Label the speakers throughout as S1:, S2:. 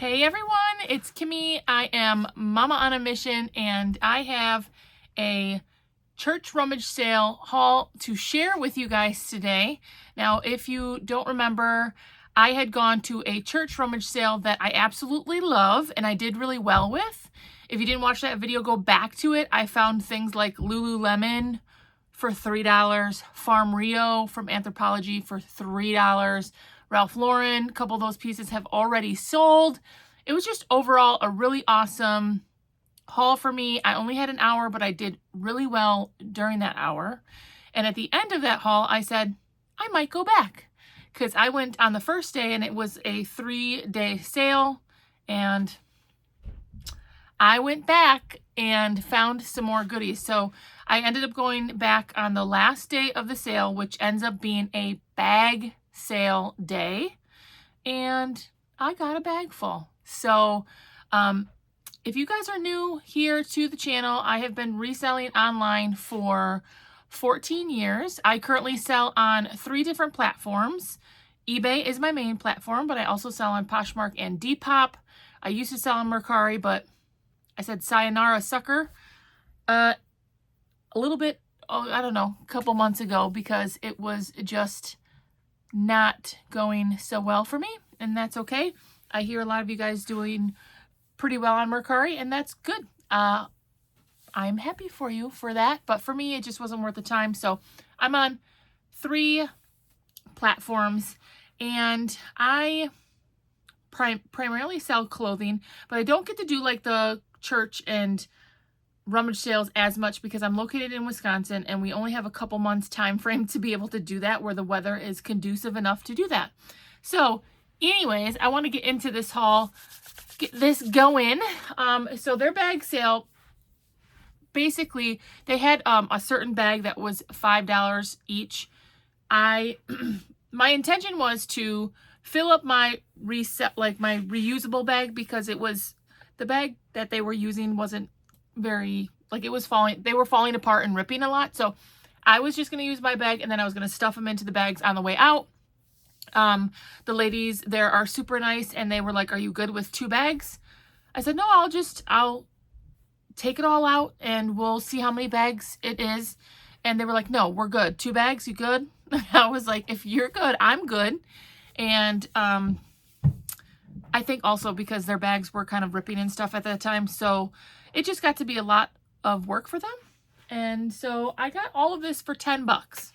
S1: Hey everyone, it's Kimmy. I am Mama on a Mission, and I have a church rummage sale haul to share with you guys today. Now, if you don't remember, I had gone to a church rummage sale that I absolutely love and I did really well with. If you didn't watch that video, go back to it. I found things like Lululemon for $3, Farm Rio from Anthropologie for $3, Ralph Lauren, a couple of those pieces have already sold. It was just overall a really awesome haul for me. I only had an hour, but I did really well during that hour. And at the end of that haul, I said, I might go back because I went on the first day and it was a 3-day sale. And I went back and found some more goodies. So I ended up going back on the last day of the sale, which ends up being a bag sale day, and I got a bag full. So if you guys are new here to the channel, I have been reselling online for 14 years. I currently sell on 3 different platforms. eBay is my main platform, but I also sell on Poshmark and Depop. I used to sell on Mercari, but I said sayonara sucker a little bit, I don't know, a couple months ago because it was just not going so well for me, and that's okay. I hear a lot of you guys doing pretty well on Mercari, and that's good. I'm happy for you for that, but for me, it just wasn't worth the time. So I'm on 3 platforms, and I primarily sell clothing, but I don't get to do like the church and rummage sales as much because I'm located in Wisconsin and we only have a couple months time frame to be able to do that, where the weather is conducive enough to do that. So anyways, I want to get into this haul, get this going. So their bag sale, basically they had a certain bag that was $5 each. My intention was to fill up my my reusable bag, because it was the bag that they were using wasn't very, like, it was falling, they were falling apart and ripping a lot. So I was just going to use my bag, and then I was going to stuff them into the bags on the way out. The ladies there are super nice, and they were like, are you good with 2 bags? I said, no, I'll take it all out and we'll see how many bags it is. And they were like, no, we're good. 2 bags, you good? I was like, if you're good, I'm good. And I think also because their bags were kind of ripping and stuff at that time, so it just got to be a lot of work for them. And so I got all of this for 10 bucks.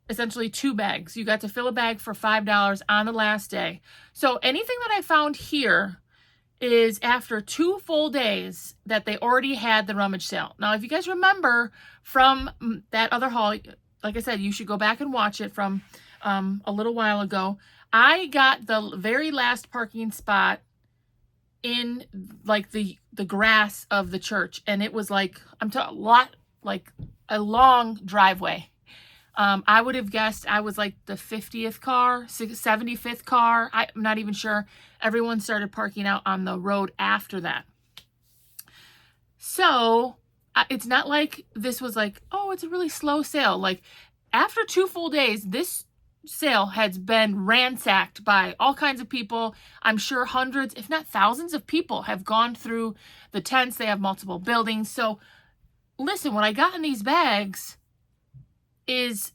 S1: Essentially 2 bags. You got to fill a bag for $5 on the last day. So anything that I found here is after 2 full days that they already had the rummage sale. Now, if you guys remember from that other haul, like I said, you should go back and watch it from a little while ago. I got the very last parking spot in like the grass of the church, and it was like, a long driveway. I would have guessed I was like the 50th car, 75th car. I'm not even sure. Everyone started parking out on the road after that. So it's not like this was like, oh, it's a really slow sale. Like, after 2 full days, this sale has been ransacked by all kinds of people. I'm sure hundreds, if not thousands of people have gone through the tents. They have multiple buildings. So listen, what I got in these bags is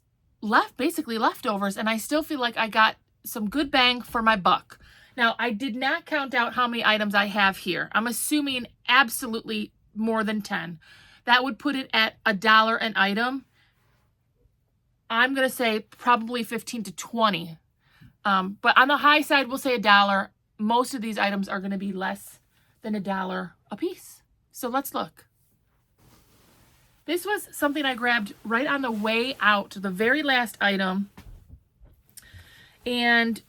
S1: basically leftovers, and I still feel like I got some good bang for my buck. Now, I did not count out how many items I have here. I'm assuming absolutely more than 10. That would put it at $1 an item. I'm going to say probably 15 to 20. But on the high side, we'll say $1. Most of these items are going to be less than $1 a piece. So let's look. This was something I grabbed right on the way out, the very last item. And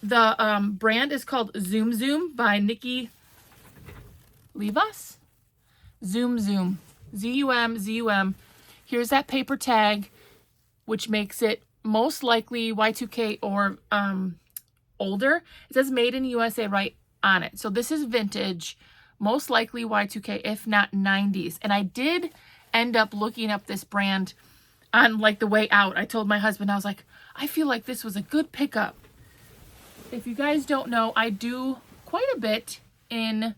S1: the brand is called Zoom Zoom by Nikki Levas. Zoom Zoom. Z-U-M, Z-U-M. Here's that paper tag, which makes it most likely Y2K or older. It says made in USA right on it. So this is vintage, most likely Y2K, if not 90s. And I did end up looking up this brand on like the way out. I told my husband, I was like, I feel like this was a good pickup. if you guys don't know, I do quite a bit in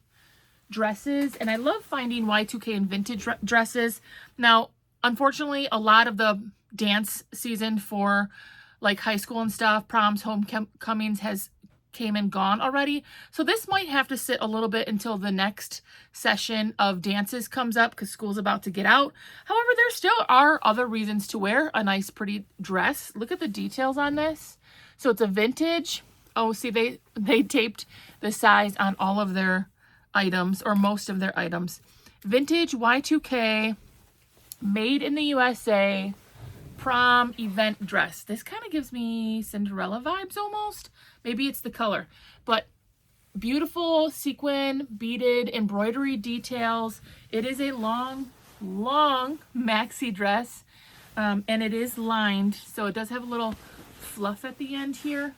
S1: dresses, and I love finding Y2K and vintage dresses. Now, unfortunately, a lot of the dance season for like high school and stuff, proms, homecomings has came and gone already. So this might have to sit a little bit until the next session of dances comes up because school's about to get out. However, there still are other reasons to wear a nice, pretty dress. Look at the details on this. So it's a vintage. Oh, see, they taped the size on all of their items, or most of their items. Vintage Y2K, made in the USA, prom event dress. This kind of gives me Cinderella vibes almost. Maybe it's the color, but beautiful sequin, beaded embroidery details. It is a long maxi dress, and it is lined, so it does have a little fluff at the end here.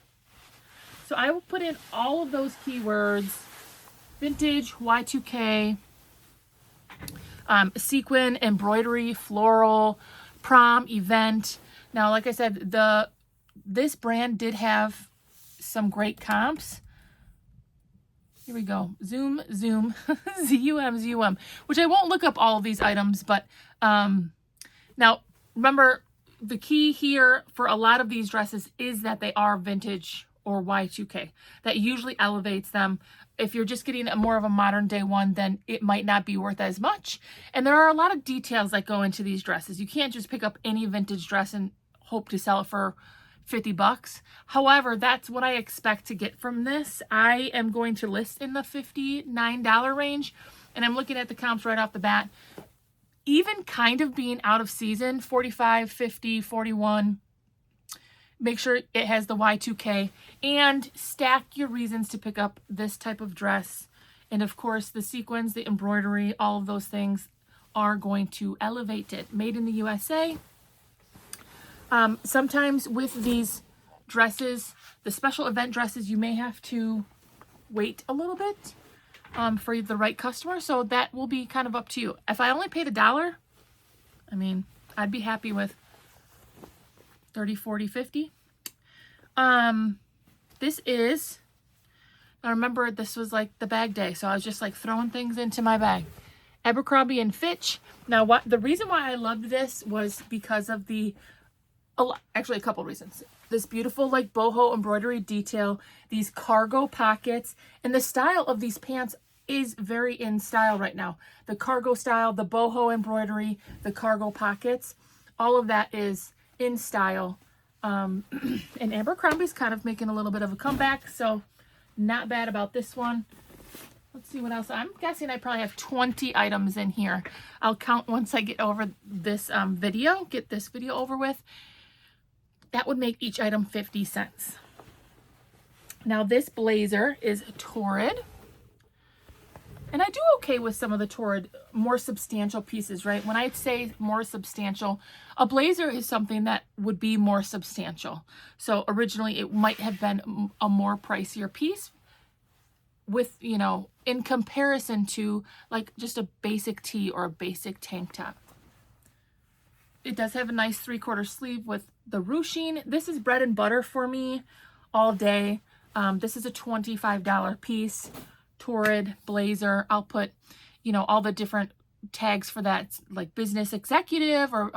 S1: So I will put in all of those keywords: vintage, Y2K, sequin, embroidery, floral, prom, event. Now, like I said, this brand did have some great comps. Here we go. Zoom, zoom, ZUM, which I won't look up all of these items, but now remember, the key here for a lot of these dresses is that they are vintage or Y2K. That usually elevates them. If you're just getting more of a modern day one, then it might not be worth as much. And there are a lot of details that go into these dresses. You can't just pick up any vintage dress and hope to sell it for 50 bucks. However, that's what I expect to get from this. I am going to list in the $59 range, and I'm looking at the comps right off the bat. Even kind of being out of season, 45, 50, 41. Make sure it has the Y2K, and stack your reasons to pick up this type of dress. And of course, the sequins, the embroidery, all of those things are going to elevate it. Made in the USA. Sometimes with these dresses, the special event dresses, you may have to wait a little bit for the right customer. So that will be kind of up to you. If I only paid $1, I mean, I'd be happy with 30, 40, 50. This is, I remember this was like the bag day, so I was just like throwing things into my bag. Abercrombie and Fitch. Now, the reason why I loved this was because of actually a couple reasons. This beautiful like boho embroidery detail, these cargo pockets, and the style of these pants is very in style right now. The cargo style, the boho embroidery, the cargo pockets, all of that is in style. And Abercrombie's kind of making a little bit of a comeback, so not bad about this one. Let's see what else. I'm guessing I probably have 20 items in here. I'll count once I get over this video, get this video over with. That would make each item 50 cents. Now this blazer is Torrid. And I do okay with some of the Torrid more substantial pieces, right? When I say more substantial, a blazer is something that would be more substantial. So originally it might have been a more pricier piece with, you know, in comparison to like just a basic tee or a basic tank top. It does have a nice 3/4 sleeve with the ruching. This is bread and butter for me all day. This is a $25 piece. Torrid blazer. I'll put, you know, all the different tags for that, like business executive or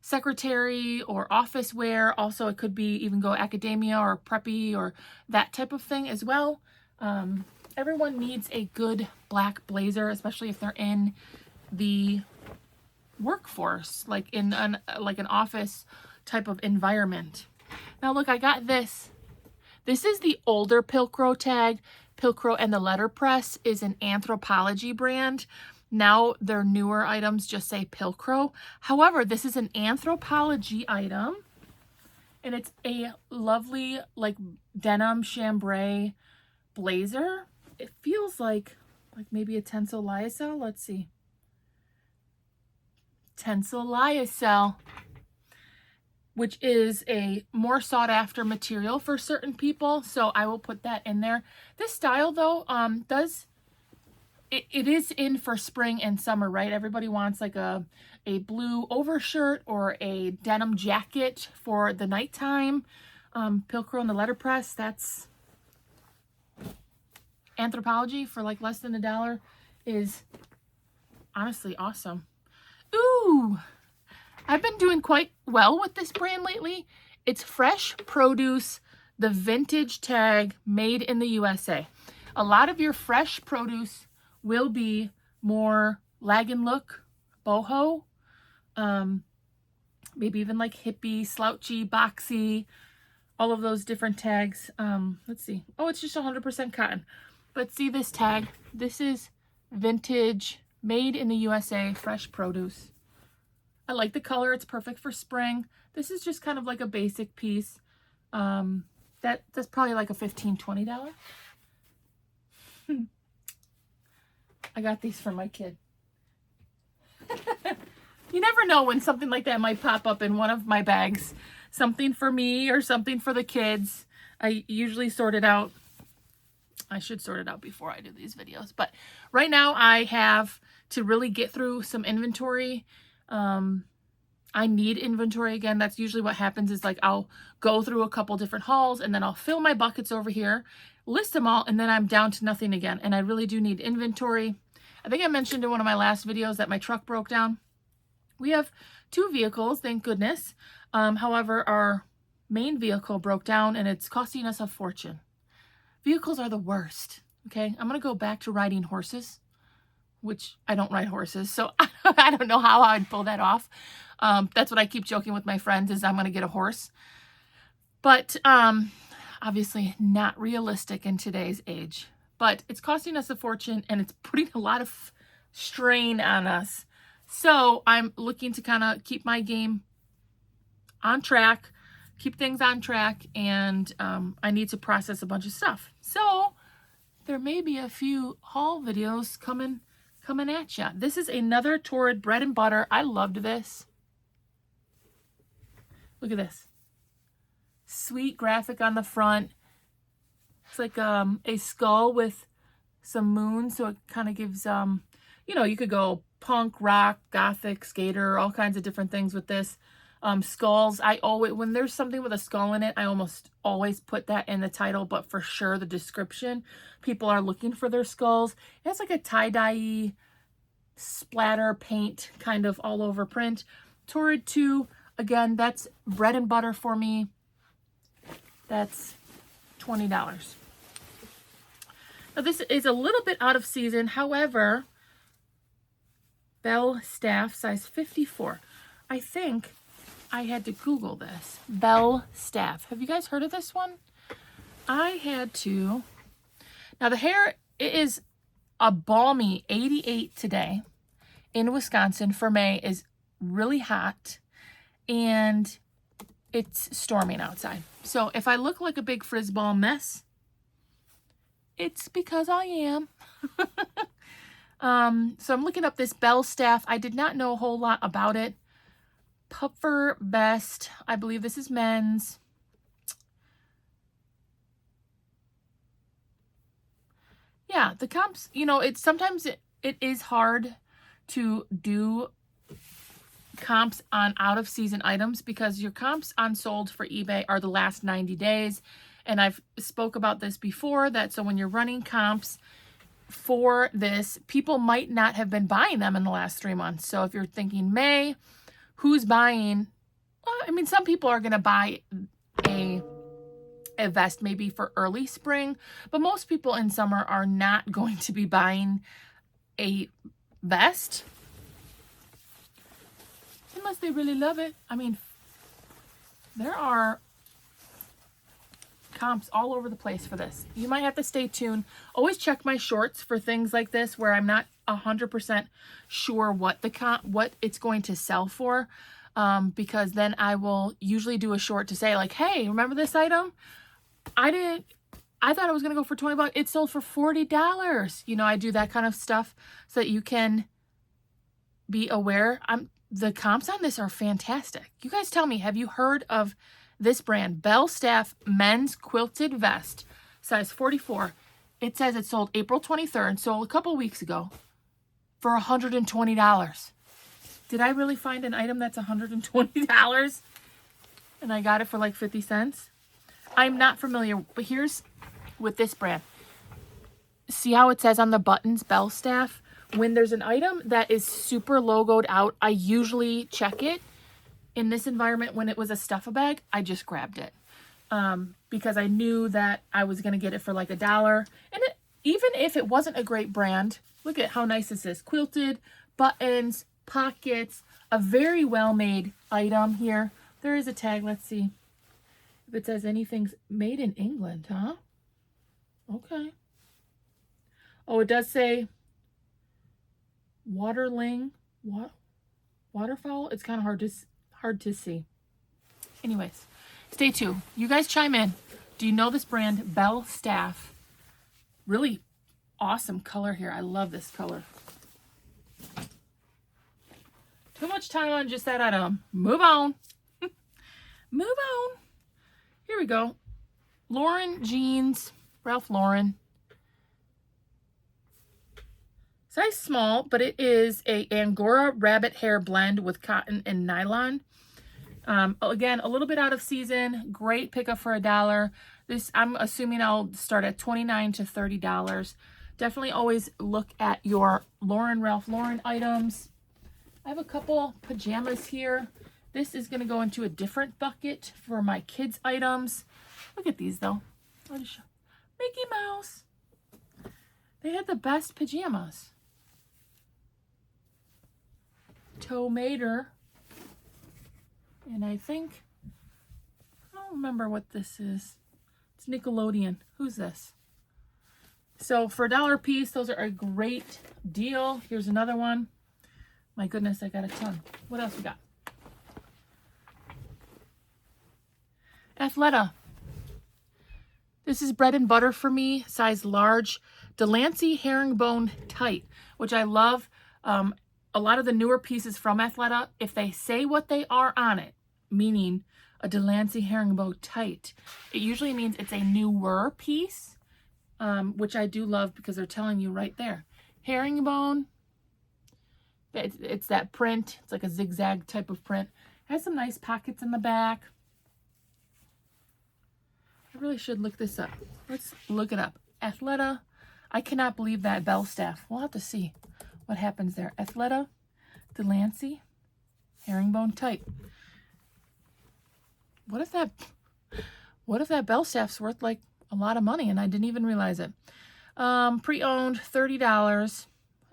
S1: secretary or office wear. Also, it could be even go academia or preppy or that type of thing as well. Everyone needs a good black blazer, especially if they're in the workforce, like in an office type of environment. Now look, I got this. This is the older Pilcrow tag. Pilcrow and the letterpress is an Anthropologie brand. Now their newer items just say Pilcrow. However, this is an Anthropologie item, and it's a lovely like denim chambray blazer. It feels like maybe a Tencel lyocell. Let's see. Tencel lyocell, which is a more sought after material for certain people. So I will put that in there. This style though, it is in for spring and summer, right? Everybody wants like a blue overshirt or a denim jacket for the nighttime. Pilcrow and the letterpress. That's Anthropology for like less than $1 is honestly awesome. Ooh, I've been doing quite well with this brand lately. It's Fresh Produce, the vintage tag, made in the USA. A lot of your fresh produce will be more lag and look, boho, maybe even like hippie, slouchy, boxy, all of those different tags. Let's see. Oh, it's just 100% cotton. But see this tag? This is vintage, made in the USA, fresh produce. I like the color. It's perfect for spring. This is just kind of like a basic piece. That's probably like a $15, $20. I got these for my kid. You never know when something like that might pop up in one of my bags. Something for me or something for the kids. I usually sort it out. I should sort it out before I do these videos. But right now I have to really get through some inventory. I need inventory again. That's usually what happens is like I'll go through a couple different hauls and then I'll fill my buckets over here, list them all, and then I'm down to nothing again. And I really do need inventory. I think I mentioned in one of my last videos that my truck broke down. We have 2 vehicles, thank goodness. However, our main vehicle broke down and it's costing us a fortune. Vehicles are the worst, okay? I'm going to go back to riding horses, which I don't ride horses, so I don't know how I'd pull that off. That's what I keep joking with my friends is I'm going to get a horse. But obviously not realistic in today's age. But it's costing us a fortune and it's putting a lot of strain on us. So I'm looking to kind of keep my game on track, keep things on track, and I need to process a bunch of stuff. So there may be a few haul videos coming at you. This is another Torrid bread and butter. I loved this. Look at this. Sweet graphic on the front. It's like a skull with some moon, so it kind of gives, you know, you could go punk, rock, gothic, skater, all kinds of different things with this. Skulls, when there's something with a skull in it, I almost always put that in the title, but for sure the description, people are looking for their skulls. It has like a tie-dye splatter paint kind of all over print. Torrid 2, again, that's bread and butter for me. That's $20. Now this is a little bit out of season. However, Bell Staff, size 54. I think I had to Google this. Bell Staff. Have you guys heard of this one? I had to. Now the hair, it is a balmy 88 today in Wisconsin for May. Is really hot and it's storming outside. So if I look like a big frizzball mess, it's because I am. So I'm looking up this Bell Staff. I did not know a whole lot about it. Puffer vest. I believe this is men's. Yeah, the comps, you know, it's sometimes it is hard to do comps on out of season items because your comps on sold for eBay are the last 90 days. And I've spoke about this before, that so when you're running comps for this, people might not have been buying them in the last 3 months. So if you're thinking May, who's buying? Well, I mean, some people are going to buy a vest maybe for early spring, but most people in summer are not going to be buying a vest unless they really love it. I mean, there are comps all over the place for this. You might have to stay tuned. Always check my shorts for things like this where I'm not 100% sure what it's going to sell for, because then I will usually do a short to say like, hey, remember this item? I thought it was gonna go for 20 bucks. It sold for $40. You know, I do that kind of stuff so that you can be aware. The comps on this are fantastic. You guys tell me, have you heard of this brand? Bell Staff men's quilted vest, size 44. It says it sold April 23rd, so a couple weeks ago, for $120. Did I really find an item that's $120? And I got it for like 50 cents? I'm not familiar, but here's with this brand. See how it says on the buttons, Bell Staff? When there's an item that is super logoed out, I usually check it. In this environment, when it was a Stuff-A-Bag, I just grabbed it. Because I knew that I was going to get it for like $1. And even if it wasn't a great brand, look at how nice this is. Quilted, buttons, pockets, a very well-made item here. There is a tag. Let's see if it says anything's made in England, huh? Okay. Oh, it does say waterling. What? Waterfowl? It's kind of hard to see. Anyways, stay tuned. You guys chime in. Do you know this brand, Bell Staff? Really awesome color here. I love this color. Too much time on just that item. Move on. Move on. Here we go. Lauren jeans. Ralph Lauren. Size small, but it is a Angora rabbit hair blend with cotton and nylon. Again, a little bit out of season. Great pickup for $1. This, I'm assuming I'll start at $29 to $30. Definitely always look at your Ralph Lauren items. I have a couple pajamas here. This is going to go into a different bucket for my kids' items. Look at these, though. I'll just show. Mickey Mouse. They had the best pajamas. Tomater. And I think, I don't remember what this is. It's Nickelodeon. Who's this? So for $1 a piece, those are a great deal. Here's another one. My goodness, I got a ton. What else we got? Athleta. This is bread and butter for me, size large. Delancey herringbone tight, which I love. A lot of the newer pieces from Athleta, if they say what they are on it, meaning a Delancey herringbone tight, it usually means it's a newer piece, which I do love because they're telling you right there. Herringbone, it's that print. It's like a zigzag type of print. Has some nice pockets in the back. I really should look this up. Let's look it up. Athleta. I cannot believe that Bell Staff. We'll have to see what happens there. Athleta, Delancey, herringbone tight. What if that Bell Staff's worth like a lot of money and I didn't even realize it? Pre-owned, $30,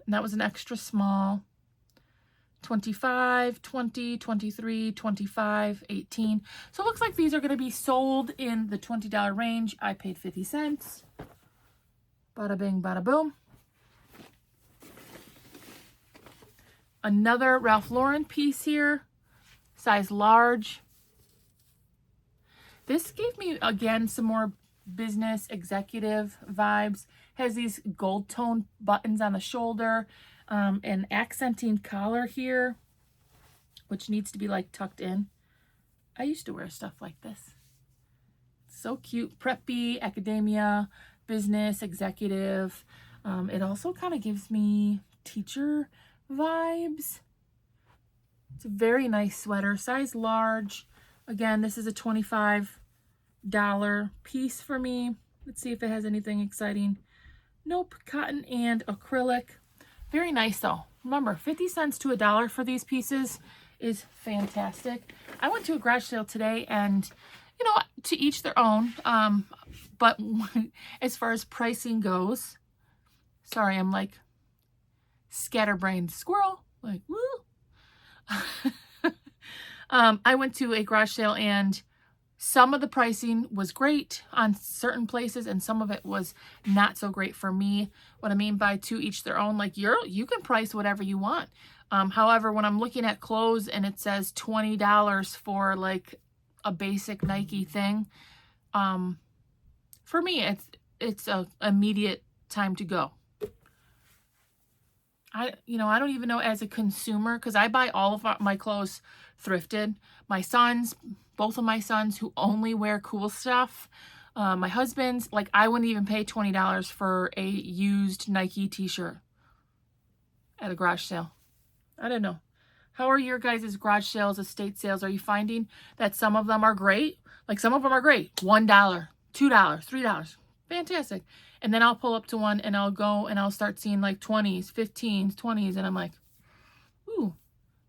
S1: and that was an extra small. 25, 20, 23, 25, 18. So it looks like these are going to be sold in the $20 range. I paid 50 cents. Bada bing, bada boom. Another Ralph Lauren piece here, size large. This gave me, again, some more business executive vibes. Has these gold tone buttons on the shoulder, an accenting collar here, which needs to be like tucked in. I used to wear stuff like this. So cute, preppy, academia, business, executive. It also kind of gives me teacher vibes. It's a very nice sweater, size large. Again, this is a $25 piece for me. Let's see if it has anything exciting. Nope, cotton and acrylic. Very nice though. Remember, 50 cents to $1 for these pieces is fantastic. I went to a garage sale today and, you know, to each their own. But as far as pricing goes, sorry, I'm like scatterbrained squirrel, like, woo. I went to a garage sale and some of the pricing was great on certain places and some of it was not so great for me. What I mean by to each their own, like you can price whatever you want. However, when I'm looking at clothes and it says $20 for like a basic Nike thing, for me, it's a immediate time to go. I don't even know as a consumer, because I buy all of my clothes thrifted. My sons, both of my sons who only wear cool stuff, my husband's, like I wouldn't even pay $20 for a used Nike t-shirt at a garage sale. I don't know. How are your guys' garage sales, estate sales? Are you finding that some of them are great? Like some of them are great. $1, $2, $3. Fantastic. And then I'll pull up to one and I'll go and I'll start seeing like 20s, 15s, 20s. And I'm like, ooh,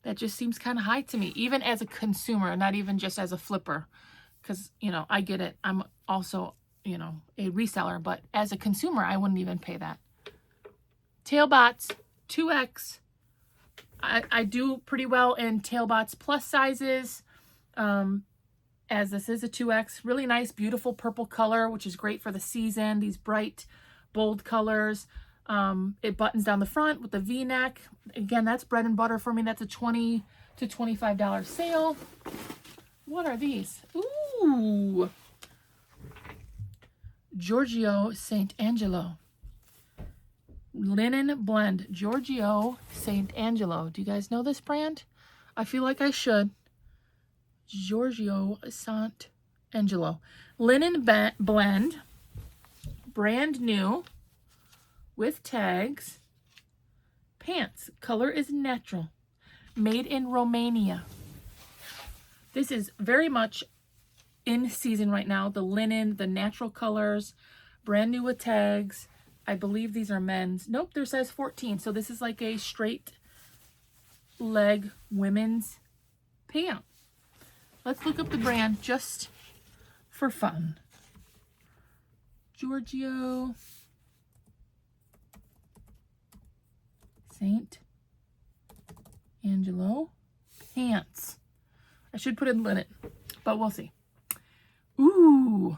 S1: that just seems kind of high to me, even as a consumer, not even just as a flipper. Because, you know, I get it. I'm also, you know, a reseller. But as a consumer, I wouldn't even pay that. Tailbots, 2X. I do pretty well in Tailbots plus sizes, as this is a 2X. Really nice, beautiful purple color, which is great for the season. These bright, bold colors. It buttons down the front with the V-neck. Again, that's bread and butter for me. That's a $20 to $25 sale. What are these? Ooh. Giorgio St. Angelo. Linen blend. Giorgio St. Angelo. Do you guys know this brand? I feel like I should. Giorgio St. Angelo. Linen blend. Brand new. With tags. Pants. Color is natural. Made in Romania. This is very much in season right now. The linen, the natural colors. Brand new with tags. I believe these are men's. Nope, they're size 14. So this is like a straight leg women's pant. Let's look up the brand just for fun. Giorgio St. Angelo pants. I should put in linen, but we'll see. Ooh,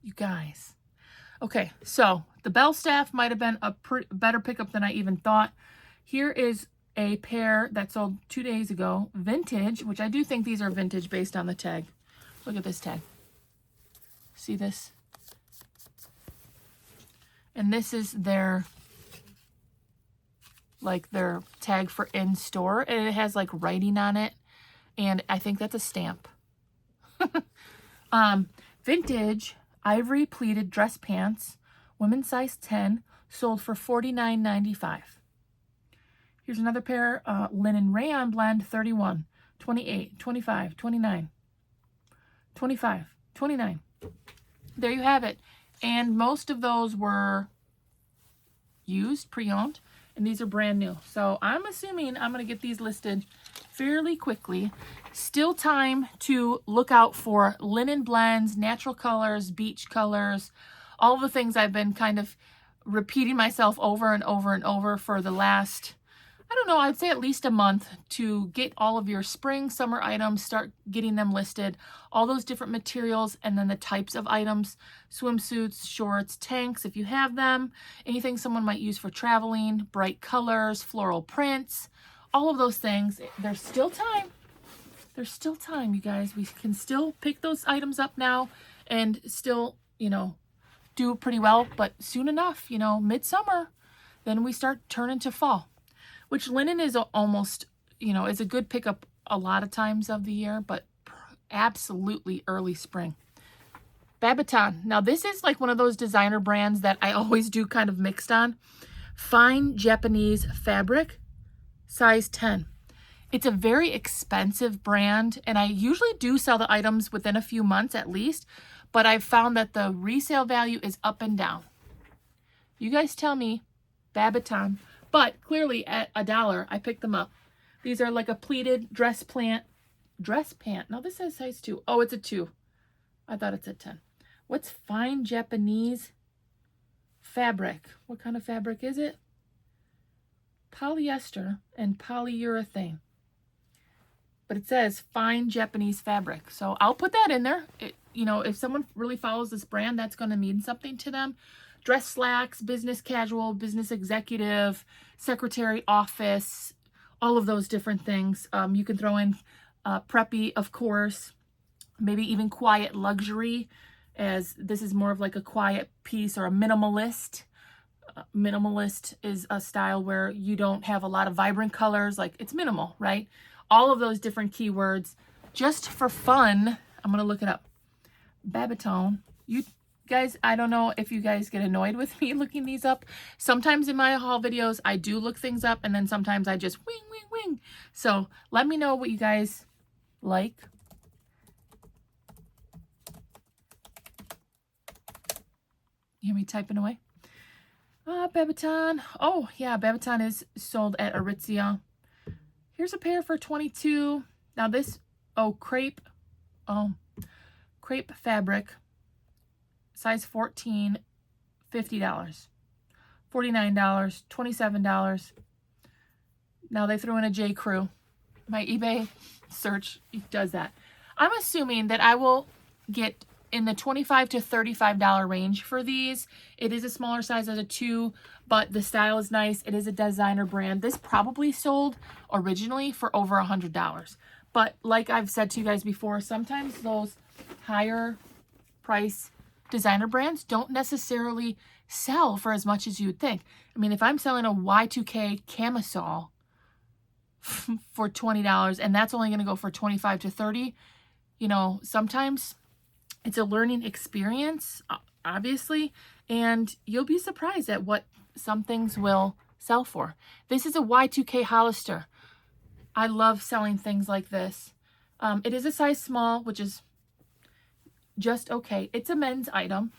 S1: you guys. Okay, so the bell staff might have been a better pickup than I even thought. Here is a pair that sold 2 days ago, vintage, which I do think these are vintage based on the tag. Look at this tag. See this? And this is their, like their tag for in store, and it has like writing on it, and I think that's a stamp. Vintage ivory pleated dress pants, women's size 10, sold for $49.95. Here's another pair, linen rayon blend, 31, 28, 25, 29, 25, 29. There you have it. And most of those were used, pre-owned, and these are brand new. So I'm assuming I'm going to get these listed fairly quickly. Still time to look out for linen blends, natural colors, beach colors, all the things I've been kind of repeating myself over and over and over for the last, I don't know, I'd say at least a month to get all of your spring, summer items, start getting them listed, all those different materials, and then the types of items, swimsuits, shorts, tanks, if you have them, anything someone might use for traveling, bright colors, floral prints, all of those things. There's still time. There's still time, you guys. We can still pick those items up now and still, you know, do pretty well. But soon enough, you know, midsummer, then we start turning to fall, which linen is almost, you know, is a good pickup a lot of times of the year, but absolutely early spring. Babaton. Now, this is like one of those designer brands that I always do kind of mixed on. Fine Japanese fabric, size 10. It's a very expensive brand, and I usually do sell the items within a few months at least, but I've found that the resale value is up and down. You guys tell me, Babaton. But clearly at $1, I picked them up. These are like a pleated dress pant. No, this says size 2. Oh, it's a 2. I thought it said 10. What's fine Japanese fabric? What kind of fabric is it? Polyester and polyurethane. But it says fine Japanese fabric. So I'll put that in there. You know, if someone really follows this brand, that's going to mean something to them. Dress slacks, business casual, business executive, secretary, office, all of those different things. You can throw in preppy, of course, maybe even quiet luxury, as this is more of like a quiet piece, or a minimalist. Minimalist is a style where you don't have a lot of vibrant colors, like it's minimal, right? All of those different keywords, just for fun. I'm going to look it up. Babaton. Guys, I don't know if you guys get annoyed with me looking these up. Sometimes in my haul videos, I do look things up, and then sometimes I just wing, wing, wing. So let me know what you guys like. You hear me typing away? Babaton. Oh, yeah, Babaton is sold at Aritzia. Here's a pair for $22. Now this, crepe fabric, size 14, $50. $49, $27. Now they threw in a J. Crew. My eBay search does that. I'm assuming that I will get in the $25 to $35 range for these. It is a smaller size as a 2, but the style is nice. It is a designer brand. This probably sold originally for over $100. But like I've said to you guys before, sometimes those higher price designer brands don't necessarily sell for as much as you'd think. I mean, if I'm selling a Y2K camisole for $20 and that's only going to go for $25 to $30, you know, sometimes it's a learning experience, obviously, and you'll be surprised at what some things will sell for. This is a Y2K Hollister. I love selling things like this. It is a size small, which is just okay. It's a men's item.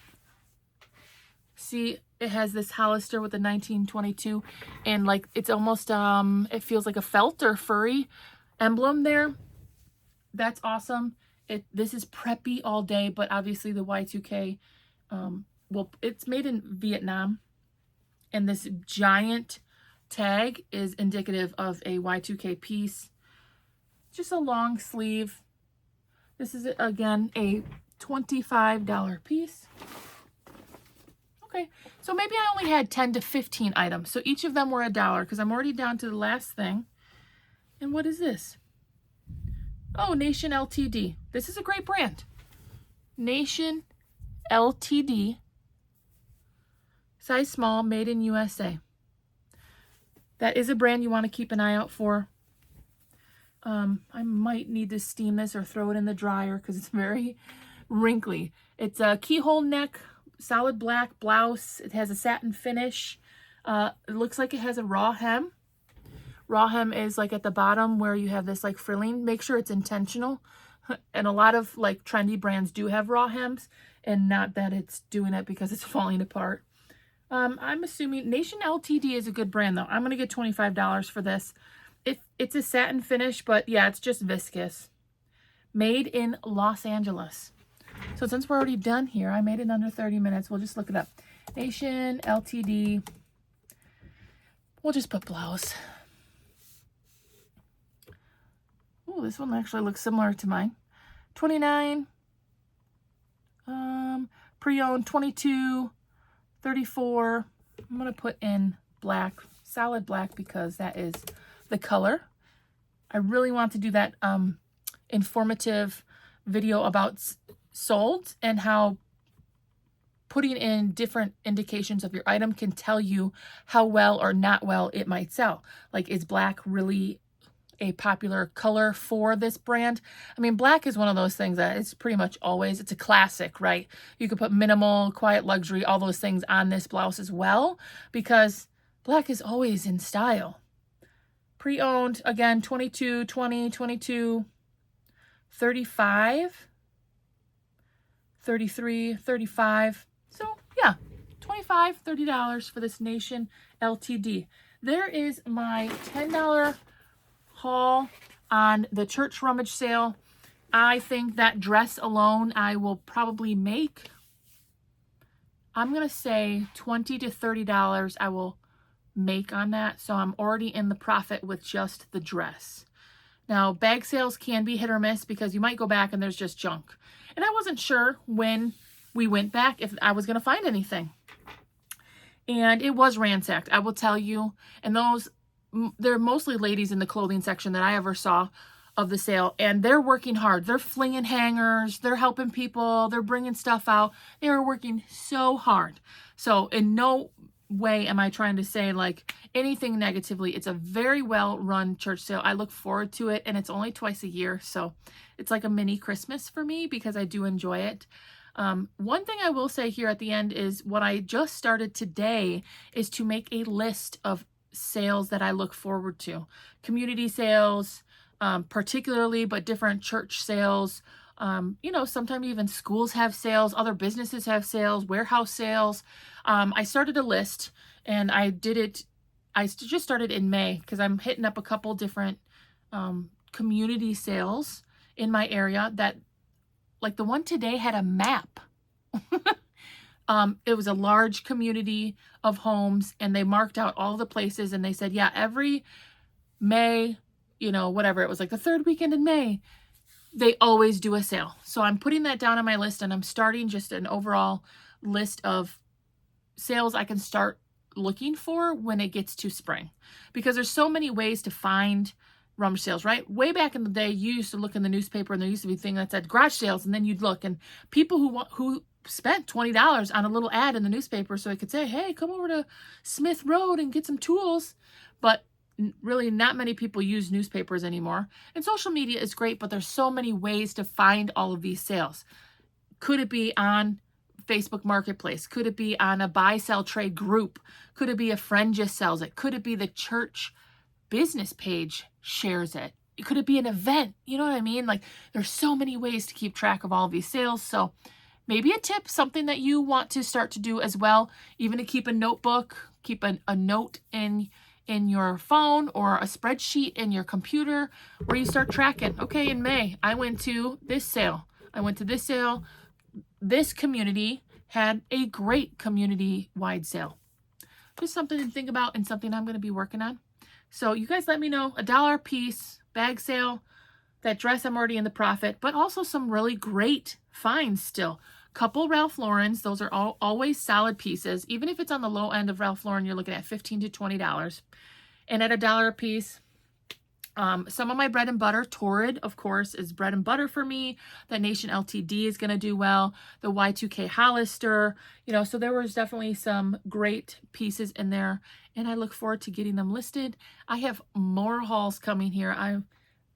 S1: See, it has this Hollister with the 1922, and like it's almost it feels like a felt or furry emblem there. That's awesome. This is preppy all day, but obviously the Y2K, well, it's made in Vietnam, and this giant tag is indicative of a Y2K piece. Just a long sleeve. This is, again, a $25 piece. Okay, so maybe I only had 10 to 15 items, so each of them were $1 because I'm already down to the last thing. And what is this? Oh, Nation Ltd. This is a great brand. Nation Ltd. Size small, made in USA. That is a brand you want to keep an eye out for. I might need to steam this or throw it in the dryer because it's very wrinkly. It's a keyhole neck, solid black blouse. It has a satin finish. It looks like it has a raw hem. Raw hem is like at the bottom where you have this like frilling. Make sure it's intentional. And a lot of like trendy brands do have raw hems, and not that it's doing it because it's falling apart. I'm assuming Nation Ltd is a good brand though. I'm going to get $25 for this. It's a satin finish, but yeah, it's just viscous. Made in Los Angeles. So since we're already done here, I made it under 30 minutes. We'll just look it up. Nation Ltd. We'll just put blouse. Oh, this one actually looks similar to mine. 29. Pre-owned 22. 34. I'm going to put in black, solid black, because that is the color. I really want to do that informative video about sold and how putting in different indications of your item can tell you how well or not well it might sell. Like, is black really a popular color for this brand? I mean, black is one of those things that it's pretty much always, it's a classic, right? You could put minimal, quiet luxury, all those things on this blouse as well, because black is always in style. Pre-owned, again, 22, 20, 22, 35, 33, 35. So yeah, $25, $30 for this Nation Ltd. There is my $10 haul on the church rummage sale. I think that dress alone I will probably make, I'm going to say $20 to $30 I will make on that. So I'm already in the profit with just the dress. Now, bag sales can be hit or miss because you might go back and there's just junk. And I wasn't sure when we went back if I was going to find anything. And it was ransacked, I will tell you. And they're mostly ladies in the clothing section that I ever saw of the sale. And they're working hard. They're flinging hangers. They're helping people. They're bringing stuff out. They are working so hard. So in no way am I trying to say like anything negatively. It's a very well run church sale. I look forward to it, and it's only twice a year, so it's like a mini Christmas for me because I do enjoy it. One thing I will say here at the end is what I just started today is to make a list of sales that I look forward to. Community sales, particularly, but different church sales. You know, sometimes even schools have sales, other businesses have sales, warehouse sales. I started a list and I just started in May because I'm hitting up a couple different community sales in my area that, like the one today had a map. It was a large community of homes and they marked out all the places and they said, yeah, every May, you know, whatever, it was like the third weekend in May, they always do a sale. So I'm putting that down on my list and I'm starting just an overall list of sales I can start looking for when it gets to spring, because there's so many ways to find rummage sales, right? Way back in the day, you used to look in the newspaper and there used to be a thing that said garage sales, and then you'd look and people who spent $20 on a little ad in the newspaper so it could say, hey, come over to Smith Road and get some tools. But really not many people use newspapers anymore. And social media is great, but there's so many ways to find all of these sales. Could it be on Facebook Marketplace? Could it be on a buy, sell, trade group? Could it be a friend just sells it? Could it be the church business page shares it? Could it be an event? You know what I mean? Like there's so many ways to keep track of all of these sales. So maybe a tip, something that you want to start to do as well, even to keep a notebook, keep a note in your phone or a spreadsheet in your computer where you start tracking. Okay, in May, I went to this sale. I went to this sale. This community had a great community-wide sale. Just something to think about and something I'm going to be working on. So you guys let me know. $1 a piece, bag sale. That dress, I'm already in the profit, but also some really great finds still. Couple Ralph Laurens. Those are always solid pieces. Even if it's on the low end of Ralph Lauren, you're looking at $15 to $20. And at $1 a piece, some of my bread and butter. Torrid, of course, is bread and butter for me. That Nation LTD is going to do well. The Y2K Hollister, you know, so there was definitely some great pieces in there. And I look forward to getting them listed. I have more hauls coming here.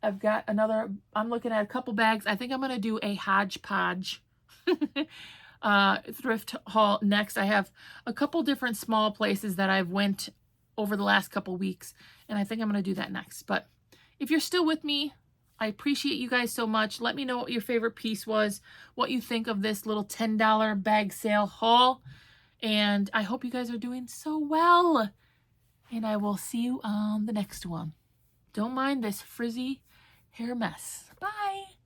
S1: I've got another, I'm looking at a couple bags. I think I'm going to do a hodgepodge thrift haul next. I have a couple different small places that I've went over the last couple weeks, and I think I'm going to do that next. But if you're still with me, I appreciate you guys so much. Let me know what your favorite piece was, what you think of this little $10 bag sale haul, and I hope you guys are doing so well. And I will see you on the next one. Don't mind this frizzy hair mess. Bye.